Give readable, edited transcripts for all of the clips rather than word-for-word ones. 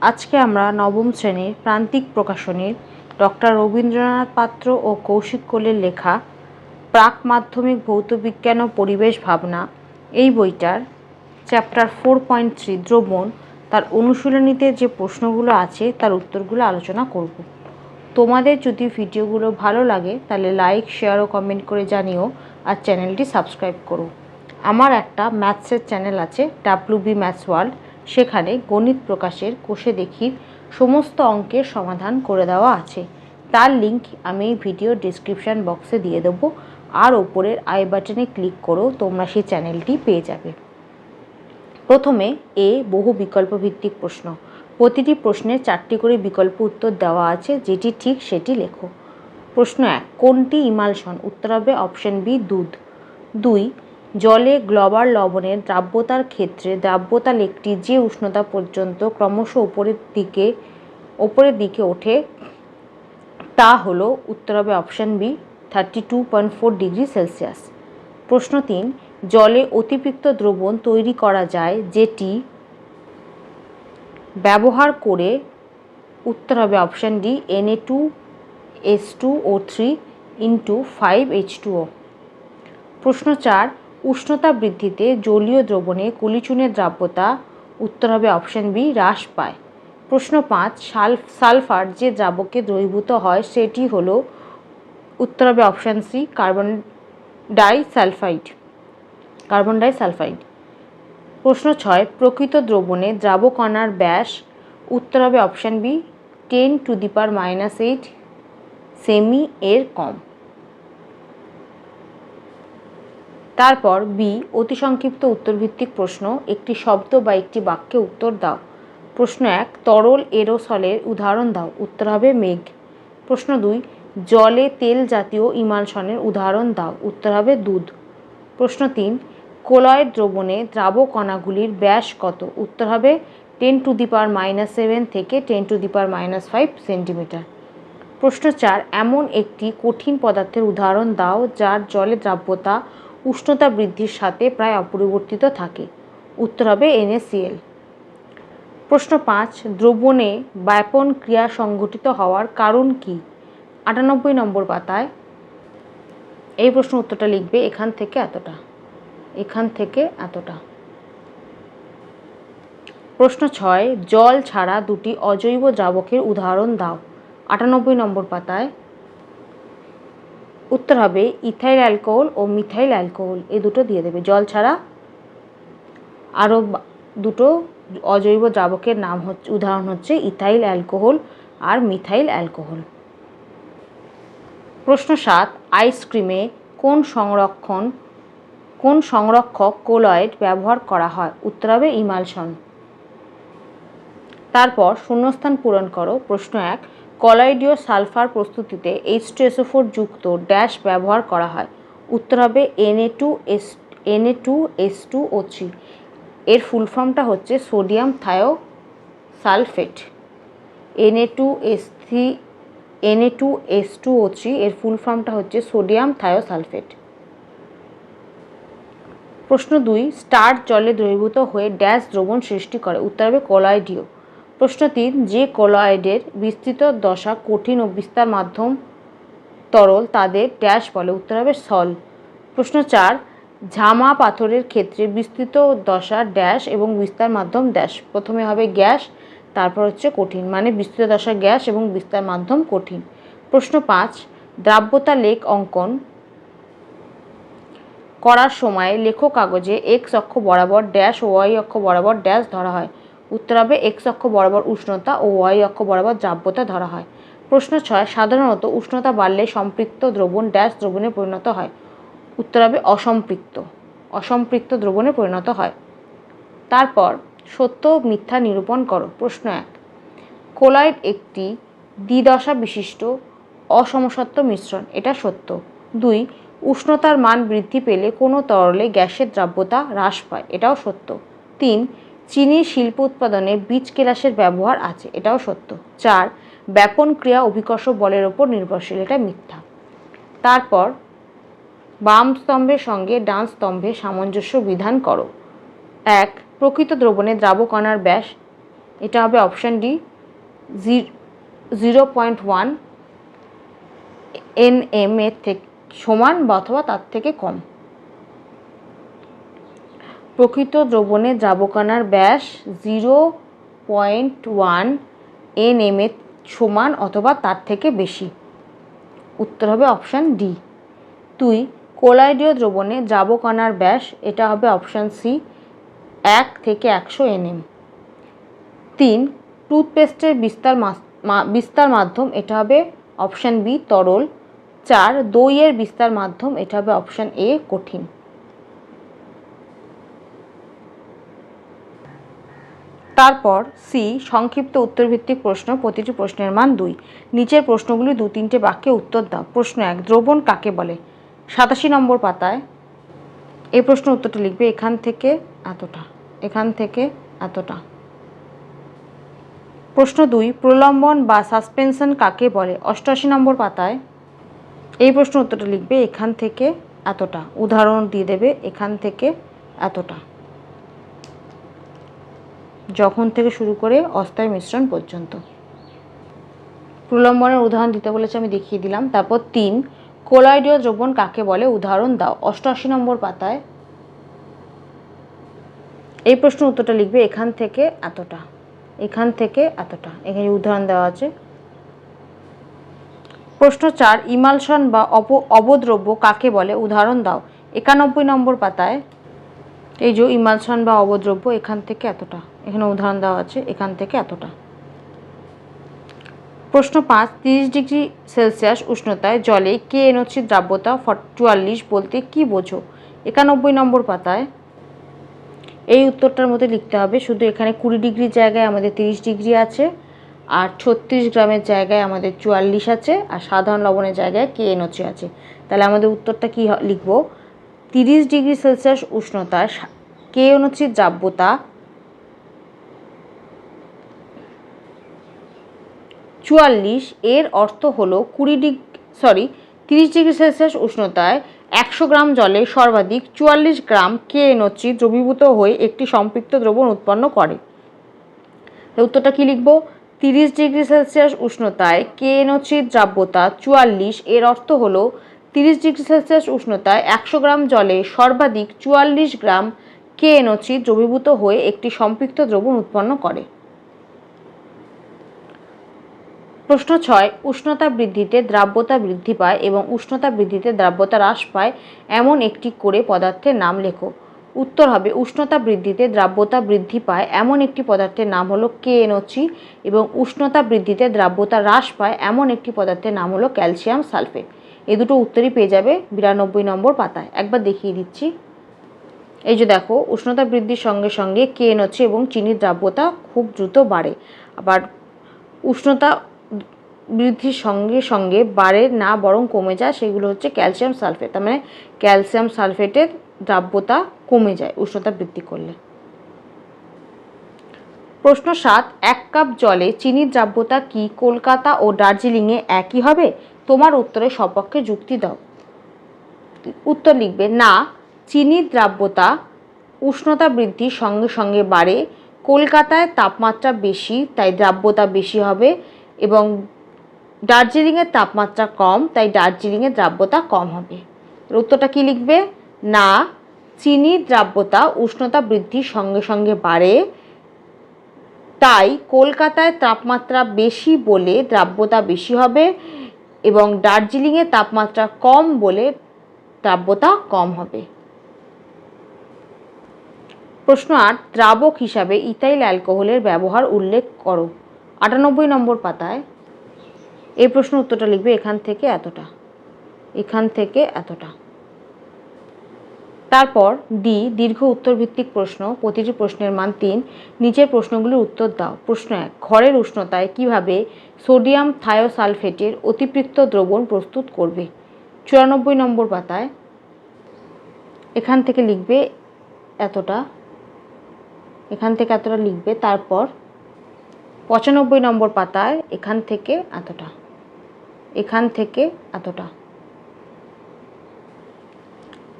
আজকে আমরা নবম শ্রেণীর প্রান্তিক প্রকাশনীর ডক্টর রবীন্দ্রনাথ পাত্র ও কৌশিক কোলের লেখা প্রাক মাধ্যমিক ভৌতবিজ্ঞান ও পরিবেশ ভাবনা এই বইটার চ্যাপ্টার 4.3 দ্রবণ তার অনুশীলনীতে যে প্রশ্নগুলো আছে তার উত্তরগুলো আলোচনা করব। তোমাদের যদি ভিডিওগুলো ভালো লাগে তাহলে লাইক, শেয়ার ও কমেন্ট করে জানিও, আর চ্যানেলটি সাবস্ক্রাইব করো। আমার একটা ম্যাথসের চ্যানেল আছে, WB ম্যাথস ওয়ার্ল্ড। সেখানে গণিত প্রকাশের কোষে দেখি সমস্ত অঙ্কের সমাধান করে দেওয়া আছে। তার লিঙ্ক আমি এই ভিডিও ডিসক্রিপশান বক্সে দিয়ে দেবো, আর ওপরের আই বাটনে ক্লিক করো, তোমরা সেই চ্যানেলটি পেয়ে যাবে। প্রথমে বহু বিকল্প ভিত্তিক প্রশ্ন। প্রতিটি প্রশ্নের 4টি করে বিকল্প উত্তর দেওয়া আছে, যেটি ঠিক সেটি লেখো। প্রশ্ন 1, কোনটি ইমালশন? উত্তর হবে অপশন বি, দুধ। 2, জলে গ্লোবাল লবণের দ্রাব্যতার ক্ষেত্রে দ্রাব্যতা লেকটি যে উষ্ণতা পর্যন্ত ক্রমশ ওপরের দিকে ওঠে তা হলো, উত্তর হবে অপশন বি, 32.4 ডিগ্রি সেলসিয়াস। প্রশ্ন 3, জলে অতিরিক্ত দ্রবণ তৈরি করা যায় যেটি ব্যবহার করে, উত্তর হবে অপশন ডি, Na2S2O3 × 5H2O। প্রশ্ন 4, উষ্ণতা বৃদ্ধিতে জলীয় দ্রবণে কলিচুনের দ্রাব্যতা, উত্তর হবে অপশন বি, হ্রাস পায়। প্রশ্ন 5, সালফার যে দ্রাবকে দ্রবীভূত হয় সেটি হলো, উত্তর হবে অপশন সি, কার্বন ডাইসালফাইড। প্রশ্ন 6, প্রকৃত দ্রবণে দ্রাবকণার ব্যাস, উত্তর হবে অপশন বি, 10⁻⁸ সেমি এর কম। তারপর বি, অতি সংক্ষিপ্ত উত্তরভিত্তিক প্রশ্ন। একটি শব্দ বা একটি বাক্যে উত্তর দাও। প্রশ্ন 1, তরল এরোসলের উদাহরণ দাও। উত্তর হবে মেঘ। প্রশ্ন 2, জলে তেল জাতীয় ইমালশনের উদাহরণ দাও। উত্তর হবে দুধ। প্রশ্ন 3, কোলয়েড দ্রবণে দ্রাবকণাগুলির ব্যাস কত? উত্তর হবে 10⁻⁷ থেকে 10⁻⁵ সেন্টিমিটার। প্রশ্ন 4, এমন একটি কঠিন পদার্থের উদাহরণ দাও যার জলে দ্রাব্যতা উষ্ণতা বৃদ্ধির সাথে প্রায় অপরিবর্তিত থাকে। উত্তর হবে NaCl। প্রশ্ন 5, দ্রবণে ব্যাপন ক্রিয়া সংঘটিত হওয়ার কারণ কি? 98 নম্বর পাতায় এই প্রশ্ন উত্তরটা লিখবে, এখান থেকে এতটা। প্রশ্ন 6, জল ছাড়া দুটি অজৈব দ্রাবকের উদাহরণ দাও। 98 নম্বর পাতায় উত্তর হবে ইথাইল অ্যালকোহল ও মিথাইল অ্যালকোহল, এই দুটো দিয়ে দেবে। জল ছাড়া আরও দুটো অজৈব দ্রাবকের উদাহরণ হচ্ছে ইথাইল অ্যালকোহল আর মিথাইল অ্যালকোহল। প্রশ্ন 7, আইসক্রিমে কোন সংরক্ষক কোলয়েড ব্যবহার করা হয়? উত্তর হবে ইমালশন। তারপর শূন্যস্থান পূরণ করো। প্রশ্ন 1, কলয়েডীয় সালফার প্রস্তুতিতে H2SO4 যুক্ত ড্যাশ ব্যবহার করা হয়। উত্তর হবে Na2S2O3। এর ফুল ফর্মটা হচ্ছে সোডিয়াম থায়োসালফেট। Na2S2O3 এর ফুল ফর্মটা হচ্ছে সোডিয়াম থায়োসালফেট। প্রশ্ন 2, স্টার্চ জলে দ্রবীভূত হয়ে ড্যাশ দ্রবণ সৃষ্টি করে। উত্তর হবে কলয়েডীয়। প্রশ্ন 3, যে কলয়েডের বিস্তৃত দশা কঠিন ও বিস্তার মাধ্যম তরল তাদের ড্যাশ বলে। উত্তর হবে সল। প্রশ্ন 4, ঝামা পাথরের ক্ষেত্রে বিস্তৃত দশা ড্যাশ এবং বিস্তার মাধ্যম ড্যাশ। প্রথমে হবে গ্যাস, তারপর হচ্ছে কঠিন, মানে বিস্তৃত দশা গ্যাস এবং বিস্তার মাধ্যম কঠিন। প্রশ্ন 5, দ্রাব্যতা লেখ অঙ্কন করার সময় লেখ কাগজে এক্স অক্ষ বরাবর ড্যাশ ও ওয়াই অক্ষ বরাবর ড্যাশ ধরা হয়। উত্তর হবে এক্স অক্ষ বরাবর উষ্ণতা ও ওয়াই অক্ষ বরাবর দ্রাব্যতা ধরা হয়। প্রশ্ন 6, সাধারণত উষ্ণতা বাড়লে সম্পৃক্ত দ্রবণ ড্যাশ দ্রবণে পরিণত হয়। উত্তর হবে অসম্পৃক্ত দ্রবণে পরিণত হয়। তারপর সত্য ও মিথ্যা নিরূপণ করো। প্রশ্ন 1, কোলয়েড একটি দ্বিদশা বিশিষ্ট অসমসত্ব মিশ্রণ, এটা সত্য। 2, উষ্ণতার মান বৃদ্ধি পেলে কোনো তরলে গ্যাসের দ্রাব্যতা হ্রাস পায়, এটাও সত্য। 3, চিনির শিল্প উৎপাদনে বীজ কেলাসের ব্যবহার আছে, এটাও সত্য। 4, ব্যাপন ক্রিয়া অভিকর্ষ বলের ওপর নির্ভরশীল, এটা মিথ্যা। তারপর বাম স্তম্ভের সঙ্গে ডান স্তম্ভে সামঞ্জস্য বিধান করো। 1, প্রকৃত দ্রবণে দ্রাবকণার ব্যাস এটা হবে অপশান ডি 0.1 nm এর থেকে সমান বা অথবা তার থেকে কম। প্রকৃত দ্রবণে দ্রাবকণার ব্যাস 0.1 nm এর সমান অথবা তার থেকে বেশি। উত্তর হবে অপশান ডি। 2 কোলয়েডীয় দ্রবণে দ্রাবকণার ব্যাস, এটা হবে অপশান সি 1 থেকে 100 nm। 3 টুথপেস্টের বিস্তার মাধ্যম, এটা হবে অপশান বি তরল। 4 দইয়ের বিস্তার মাধ্যম, এটা হবে অপশান এ কঠিন। তারপর সি সংক্ষিপ্ত উত্তরভিত্তিক প্রশ্ন, প্রতিটি প্রশ্নের মান 2। নিচের প্রশ্নগুলি 2-3টে বাক্যে উত্তর দাও। প্রশ্ন 1 দ্রবণ কাকে বলে? 87 নম্বর পাতায় এই প্রশ্ন উত্তরটা লিখবে এখান থেকে এতটা, এখান থেকে এতটা। প্রশ্ন 2 প্রলম্বন বা সাসপেনশন কাকে বলে? 88 নম্বর পাতায় এই প্রশ্ন উত্তরটা লিখবে এখান থেকে এতটা, উদাহরণ দিয়ে দেবে এখান থেকে এতটা, যখন থেকে শুরু করে অস্থায়ী মিশ্রণ পর্যন্ত। প্রলম্বনের উদাহরণ দিতে বলেছে, আমি দেখিয়ে দিলাম। তারপর 3 কোলয়েডীয় দ্রবণ কাকে বলে? উদাহরণ দাও। 88 নম্বর পাতায় এই প্রশ্ন উত্তরটা লিখবে এখান থেকে এতটা, এখান থেকে এতটা, এখানে উদাহরণ দেওয়া আছে। প্রশ্ন 4 ইমালশন বা অবদ্রব্য কাকে বলে? উদাহরণ দাও। 91 নম্বর পাতায় এই যে ইমালশন বা অবদ্রব্য, এখান থেকে এতটা, এখানে উদাহরণ দেওয়া আছে এখান থেকে এতটা। প্রশ্ন 5 30 ডিগ্রি সেলসিয়াস উষ্ণতায় জলে KNO3 দ্রাব্যতা 44 বলতে কি বোঝো? 91 নম্বর পাতায় এই উত্তরটার মধ্যে লিখতে হবে, শুধু এখানে 20 ডিগ্রির জায়গায় আমাদের 30 ডিগ্রি আছে, আর 36 গ্রামের জায়গায় আমাদের 44 আছে, আর সাধারণ লবণের জায়গায় KNO3 আছে। তাহলে আমাদের উত্তরটা কি লিখব? 30 ডিগ্রি সেলসিয়াস উষ্ণতায় KNO3 দ্রাব্যতা 44, এর অর্থ হলো 30 ডিগ্রি সেলসিয়াস উষ্ণতায় 100 গ্রাম জলে সর্বাধিক 44 গ্রাম KNO3 দ্রবীভূত হয়ে একটি সম্পৃক্ত দ্রবণ উৎপন্ন করে। উত্তরটা কি লিখব? 30 ডিগ্রি সেলসিয়াস উষ্ণতায় KNO3 দ্রাব্যতা 44, এর অর্থ হলো 30 ডিগ্রি সেলসিয়াস উষ্ণতায় 100 গ্রাম জলে সর্বাধিক 44 গ্রাম KNO3 দ্রবীভূত হয়ে একটি সম্পৃক্ত দ্রবণ উৎপন্ন করে। প্রশ্ন 6 উষ্ণতা বৃদ্ধিতে দ্রাব্যতা বৃদ্ধি পায় এবং উষ্ণতা বৃদ্ধিতে দ্রাব্যতা হ্রাস পায় এমন একটি করে পদার্থের নাম লেখো। উত্তর হবে উষ্ণতা বৃদ্ধিতে দ্রাব্যতা বৃদ্ধি পায় এমন একটি পদার্থের নাম হলো KNO3 এবং উষ্ণতা বৃদ্ধিতে দ্রাব্যতা হ্রাস পায় এমন একটি পদার্থের নাম হলো ক্যালসিয়াম সালফেট। এই দুটো উত্তরই পেয়ে যাবে 92 নম্বর পাতায়। একবার দেখিয়ে দিচ্ছি। এই যে দেখো, উষ্ণতা বৃদ্ধির সঙ্গে সঙ্গে KNO3 এবং চিনির দ্রাব্যতা খুব দ্রুত বাড়ে, আবার উষ্ণতা বৃদ্ধির সঙ্গে সঙ্গে বাড়ে না, বরং কমে যায়, সেগুলো হচ্ছে ক্যালসিয়াম সালফেট। তার মানে ক্যালসিয়াম সালফেটের দ্রাব্যতা কমে যায় উষ্ণতা বৃদ্ধি করলে। প্রশ্ন 7 1 কাপ জলে চিনির দ্রাব্যতা কি কলকাতা ও দার্জিলিংয়ে একই হবে? তোমার উত্তরের সপক্ষে যুক্তি দাও। উত্তর লিখবে না, চিনির দ্রাব্যতা উষ্ণতা বৃদ্ধির সঙ্গে সঙ্গে বাড়ে। কলকাতায় তাপমাত্রা বেশি, তাই দ্রাব্যতা বেশি হবে, এবং দার্জিলিংয়ের তাপমাত্রা কম, তাই দার্জিলিংয়ের দ্রাব্যতা কম হবে। উত্তরটা কি লিখবে? না, চিনির দ্রাব্যতা উষ্ণতা বৃদ্ধির সঙ্গে সঙ্গে বাড়ে, তাই কলকাতায় তাপমাত্রা বেশি বলে দ্রাব্যতা বেশি হবে, এবং দার্জিলিংয়ের তাপমাত্রা কম বলে দ্রাব্যতা কম হবে। প্রশ্ন 8 দ্রাবক হিসাবে ইথাইল অ্যালকোহলের ব্যবহার উল্লেখ করো। 98 নম্বর পাতায় এই প্রশ্ন উত্তরটা লিখবে এখান থেকে এতটা, এখান থেকে এতটা। তারপর ডি দীর্ঘ উত্তরভিত্তিক প্রশ্ন, প্রতিটি প্রশ্নের মান 3। নিচের প্রশ্নগুলির উত্তর দাও। প্রশ্ন 1 ঘরের উষ্ণতায় কিভাবে সোডিয়াম থায়োসালফেটের অতিপৃক্ত দ্রবণ প্রস্তুত করবে? 94 নম্বর পাতায় এখান থেকে লিখবে এতটা, এখান থেকে এতটা লিখবে। তারপর 95 নম্বর পাতায় এখান থেকে এতটা, এখান থেকে এতটা।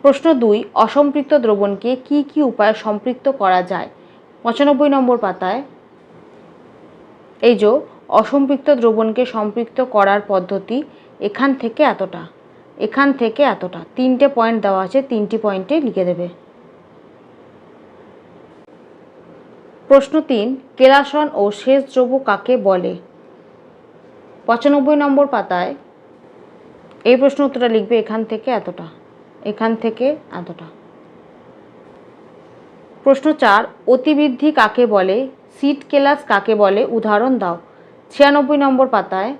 প্রশ্ন 2 অসম্পৃক্ত দ্রবণকে কি কি উপায়ে সম্পৃক্ত করা যায়? 95 নম্বর পাতায় এই যে অসম্পৃক্ত দ্রবণকে সম্পৃক্ত করার পদ্ধতি, এখান থেকে এতটা, এখান থেকে এতটা, 3টে পয়েন্ট দেওয়া আছে, 3টি পয়েন্টে লিখে দেবে। প্রশ্ন 3, কেলাসন ও শেষ দ্রব্য কাকে বলে? 95 নম্বর পাতায় এই প্রশ্ন উত্তরটা লিখবে এখান থেকে এতটা, এখান থেকে এতটা। প্রশ্ন 4, অতিবৃদ্ধি কাকে বলে? সিড কেলাস কাকে বলে? উদাহরণ দাও। 96 নম্বর পাতায়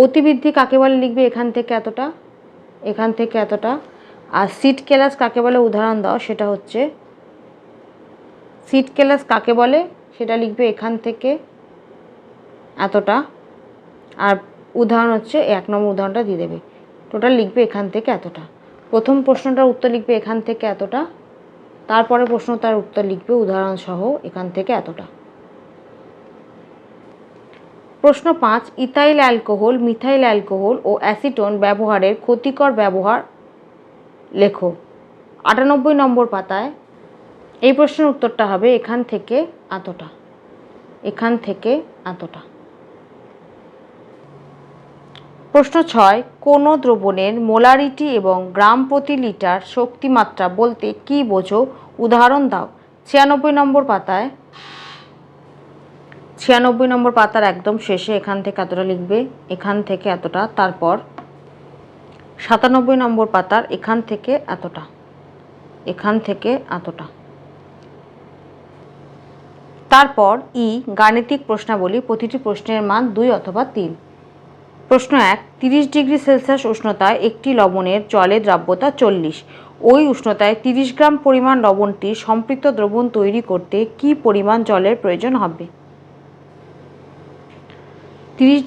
অতিবৃদ্ধি কাকে বলে লিখবে এখান থেকে এতটা, এখান থেকে এতটা। আর সিড কেলাস কাকে বলে উদাহরণ দাও, সেটা হচ্ছে সিড কেলাস কাকে বলে সেটা লিখবে এখান থেকে এতটা। আর উদাহরণ হচ্ছে 1 নম্বর উদাহরণটা দিয়ে দেবে। টোটাল লিখবে এখান থেকে এতটা। প্রথম প্রশ্নটার উত্তর লিখবে এখান থেকে এতটা, তারপরে প্রশ্ন তার উত্তর লিখবে উদাহরণ সহ এখান থেকে এতটা। প্রশ্ন 5, ইথাইল অ্যালকোহল, মিথাইল অ্যালকোহল ও অ্যাসিটোন ব্যবহারের ক্ষতিকর ব্যবহার লেখো। 98 নম্বর পাতায় এই প্রশ্নের উত্তরটা হবে এখান থেকে এতটা, এখান থেকে এতটা। প্রশ্ন 6, কোনো দ্রবণের মোলারিটি এবং গ্রাম প্রতি লিটার শক্তিমাত্রা বলতে কী বোঝো? উদাহরণ দাও। 96 নম্বর পাতায় 96 নম্বর পাতার একদম শেষে এখান থেকে এতটা লিখবে, এখান থেকে এতটা। তারপর 97 নম্বর পাতার এখান থেকে এতটা, এখান থেকে এতটা। তারপর গাণিতিক প্রশ্নাবলী, প্রতিটি প্রশ্নের মান 2 অথবা 3। প্রশ্ন 1, 30 ডিগ্রি সেলসিয়াস উষ্ণতায় একটি লবণের জলের দ্রাব্যতা 40। ওই উষ্ণতায় 30 গ্রাম পরিমাণ লবণটি সম্পৃক্ত দ্রবণ তৈরি করতে কী পরিমাণ জলের প্রয়োজন হবে? 30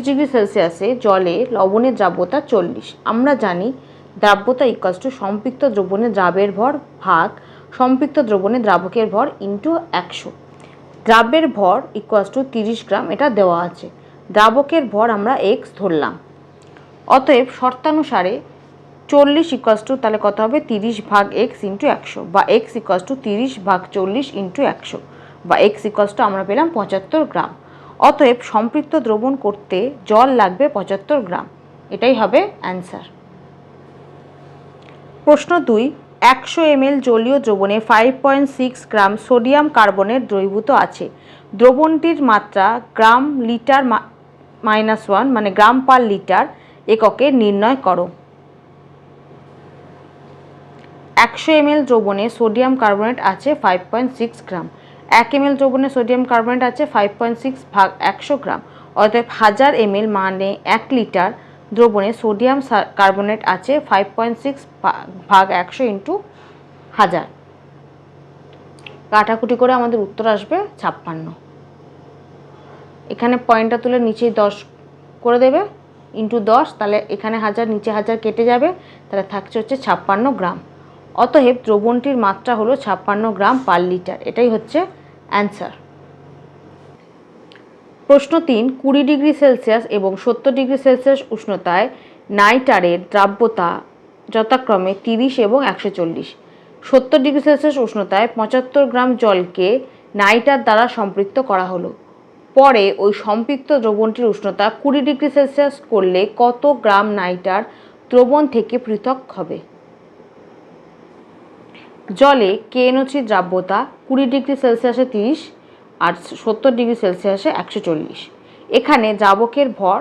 ডিগ্রি সেলসিয়াসে জলে লবণের দ্রাব্যতা 40। আমরা জানি দ্রাব্যতা ইকুয়ালস টু সম্পৃক্ত দ্রবণে দ্রাবের ভর ভাগ সম্পৃক্ত দ্রবণে দ্রাবকের ভর ইন্টু 100। দ্রাবের ভর ইকুয়ালস টু 30 গ্রাম, এটা দেওয়া আছে। দ্রাবকের ভর আমরা x ধরলাম। অতএব শর্তানুসারে 40 ইকুয়ালস টু তাহলে কত হবে? 30 ভাগ x ইন্টু 100, বা x ইকুয়ালস টু 30 ভাগ 40 ইন্টু 100, বা x ইকুয়ালস টু আমরা পেলাম 75 গ্রাম। অতএব সম্পৃক্ত দ্রবণ করতে জল লাগবে 75 গ্রাম। এটাই হবে অ্যান্সার। প্রশ্ন 2, 100 ml জলীয় দ্রবণে 5.6 গ্রাম সোডিয়াম কার্বনেট দ্রবীভূত আছে। দ্রবণটির মাত্রা গ্রাম লিটার -1 মানে গ্রাম পার লিটার এককে নির্ণয় করো। 100 ml দ্রবণে সোডিয়াম কার্বনেট আছে 5.6 গ্রাম। 1 ml দ্রবণে সোডিয়াম কার্বনেট আছে 5.6 ভাগ 100 গ্রাম। অতএব 1000 ml মানে 1 লিটার দ্রবণে সোডিয়াম কার্বনেট আছে 5.6 ভাগ 100 ইন্টু 1000। কাটাকুটি করে আমাদের উত্তর আসবে 56। এখানে পয়েন্টটা তুলে নিচে 10 করে দেবে ইন্টু 10, তাহলে এখানে 1000 নিচে 1000 কেটে যাবে, তাহলে থাকছে হচ্ছে 56 গ্রাম। অতএব দ্রবণটির মাত্রা হলো 56 গ্রাম পার লিটার। এটাই হচ্ছে অ্যান্সার। প্রশ্ন 3, 20 ডিগ্রি সেলসিয়াস এবং 70 ডিগ্রি সেলসিয়াস উষ্ণতায় নাইটারের দ্রাব্যতা যথাক্রমে 30 এবং 140। 70 ডিগ্রি সেলসিয়াস উষ্ণতায় 75 গ্রাম জলকে নাইটার দ্বারা সম্পৃক্ত করা হলো। পরে ওই সম্পৃক্ত দ্রবণটির উষ্ণতা 20 ডিগ্রি সেলসিয়াস করলে কত গ্রাম নাইটার দ্রবণ থেকে পৃথক হবে? জলে KNO3 দ্রাব্যতা 20 ডিগ্রি সেলসিয়াসে 30 আর 70 ডিগ্রি সেলসিয়াসে 140। এখানে দ্রাবকের ভর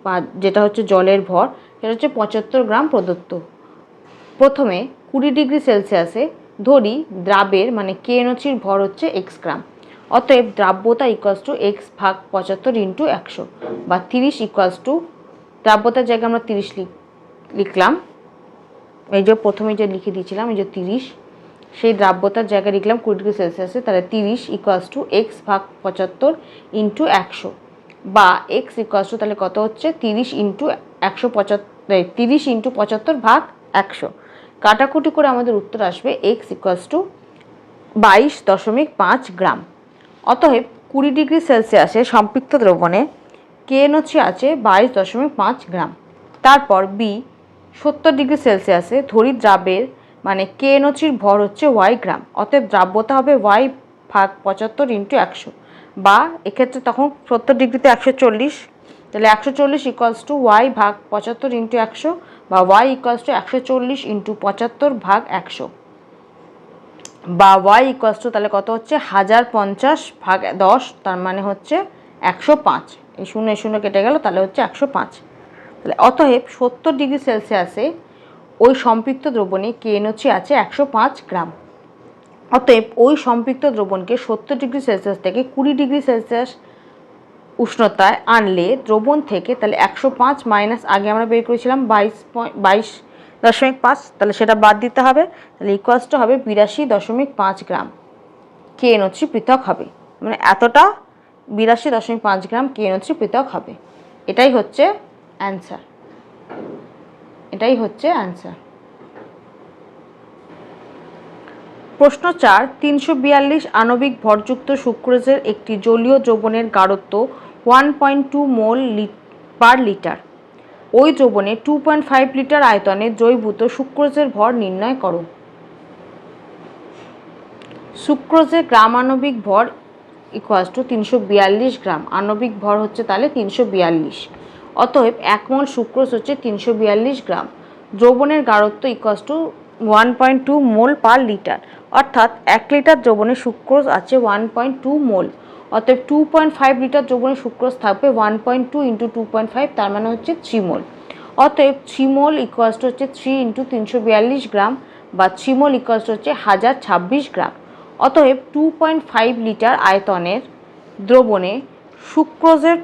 বা যেটা হচ্ছে জলের ভর, সেটা হচ্ছে 75 গ্রাম প্রদত্ত। প্রথমে 20 ডিগ্রি সেলসিয়াসে ধরি দ্রাবের মানে KNO3 ভর হচ্ছে x গ্রাম। অতএব দ্রাব্যতা ইকুয়ালস টু x ভাগ 75 ইন্টু 100, বা 30 ইকুয়ালস টু দ্রাব্যতার জায়গায় আমরা 30 লিখলাম। এই যে প্রথমে যে লিখে দিয়েছিলাম এই যে 30, সেই দ্রাব্যতার জায়গায় লিখলাম 20 ডিগ্রি সেলসিয়াসে, তাহলে 30 ইকুয়ালস টু x ভাগ 75 ইন্টু 100, বা x ইকুয়ালস টু তাহলে কত হচ্ছে 30 ইন্টু 175, 30 ইন্টু 75 ভাগ 100। কাটাকুটি করে আমাদের উত্তর আসবে x ইকুয়ালস টু 22.5 গ্রাম। অতএব 20 ডিগ্রি সেলসিয়াসে সম্পৃক্ত দ্রবণে KNO3 আছে 22.5 গ্রাম। তারপর b, 70 ডিগ্রি সেলসিয়াসে ধরি দ্রাবের মানে KNO3 ভর হচ্ছে y গ্রাম। অতএব দ্রাব্যতা হবে y ভাগ 75 ইন্টু 100, বা এক্ষেত্রে তখন 70 ডিগ্রিতে 140, তাহলে 140 ইকুয়ালস টু ওয়াই ভাগ 75 ইন্টু 100, বা ওয়াই ইকুয়ালস টু 140 ইন্টু 75 ভাগ 100, বা ওয়াই ইকুয়ালস টু তাহলে কত হচ্ছে 1050 ভাগ 10, তার মানে হচ্ছে 105। এই 0 0 কেটে গেল, তাহলে হচ্ছে 105। তাহলে অতএব 70 ডিগ্রি সেলসিয়াসে ওই সম্পৃক্ত দ্রবণে কেএনও3 আছে 105 গ্রাম। অতএব ওই সম্পৃক্ত দ্রবণকে 70 ডিগ্রি সেলসিয়াস থেকে 20 ডিগ্রি সেলসিয়াস উষ্ণতায় আনলে দ্রবণ থেকে, তাহলে 105 মাইনাস আগে আমরা বের করেছিলাম 22.5, তাহলে সেটা বাদ দিতে হবে, তাহলে ইকুয়ালসটা হবে 82.5 গ্রাম কেএনও3 পৃথক হবে, মানে এতটা 82.5 গ্রাম কেএনও3 পৃথক হবে। এটাই হচ্ছে অ্যান্সার, এটাই হচ্ছে অ্যান্সার। প্রশ্ন 4, 342 আণবিক ভরযুক্ত সুক্রোজের একটি জলীয় দ্রবণের গাঢ়ত্ব 1.2 মোল পার লিটার। ওই দ্রবণে 2.5 লিটার আয়তনে দ্রবীভূত সুক্রোজের ভর নির্ণয় করো। সুক্রোজের গ্রাম আণবিক ভর ইকুয়ালস টু 342 গ্রাম, আণবিক ভর হচ্ছে তাহলে 342। অতএব 1 মোল সুক্রোজ হচ্ছে 342 গ্রাম। দ্রবণের গাঢ়ত্ব equals to 1.2 mole per litre, অর্থাৎ 1 লিটার দ্রবণে সুক্রোজ আছে 1.2 মোল। অতএব 2.5 লিটার দ্রবণে সুক্রোজ থাকবে 1.2 ইন্টু 2.5, তার মানে হচ্ছে 3 মোল। অতএব 3 মোল ইকুয়ালস টু হচ্ছে 3 ইন্টু 342 গ্রাম, বা 3 মোল ইকুয়ালস টু হচ্ছে 1026 গ্রাম। অতএব 2.5 লিটার আয়তনের দ্রবণে সুক্রোজের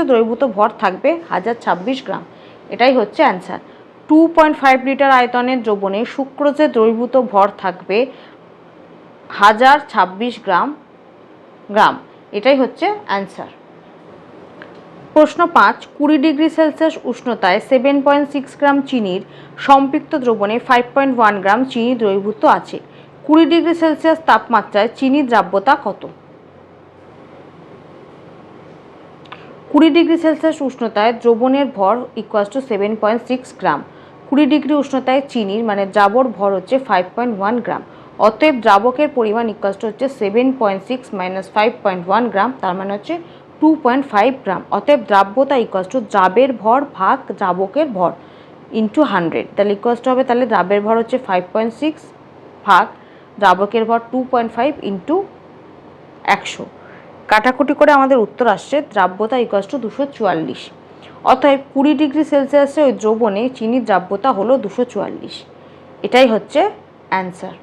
দ্রবীভূত ভর থাকবে 1026 গ্রাম। এটাই হচ্ছে অ্যান্সার। 2.5 লিটার আয়তনের দ্রবণে সুক্রোজের দ্রবীভূত ভর থাকবে 1026 গ্রাম। এটাই হচ্ছে অ্যান্সার। প্রশ্ন 5, 20 ডিগ্রি সেলসিয়াস উষ্ণতায় 7.6 গ্রাম চিনির সম্পৃক্ত দ্রবণে 5.1 গ্রাম চিনি দ্রবীভূত আছে। 20 ডিগ্রি সেলসিয়াস তাপমাত্রায় চিনির দ্রাব্যতা কত? 20 ডিগ্রি সেলসিয়াস উষ্ণতায় দ্রবণের ভর ইকুয়ালস টু 7.6 গ্রাম। 20 ডিগ্রি উষ্ণতায় চিনির মানে দ্রাবর ভর হচ্ছে 5.1 গ্রাম। অতএব দ্রাবকের পরিমাণ ইকুয়ালস টু হচ্ছে 7.6 মাইনাস 5.1 গ্রাম, তার মানে হচ্ছে 2.5 গ্রাম। অতএব দ্রাব্যতা ইকুয়ালস টু দ্রাবের ভর ভাগ দ্রাবকের ভর ইন্টু 100, তাহলে ইকুয়ালস টু হবে, তাহলে দ্রাবের ভর হচ্ছে 5.6 ভাগ দ্রাবকের ভর 2.5 ইন্টু 100। কাটাকুটি করে আমাদের উত্তর আসছে দ্রাব্যতা ইকুয়ালস টু 244। অতএব 20 ডিগ্রি সেলসিয়াসে ওই দ্রবণে চিনির দ্রাব্যতা হলো 244। এটাই হচ্ছে অ্যান্সার।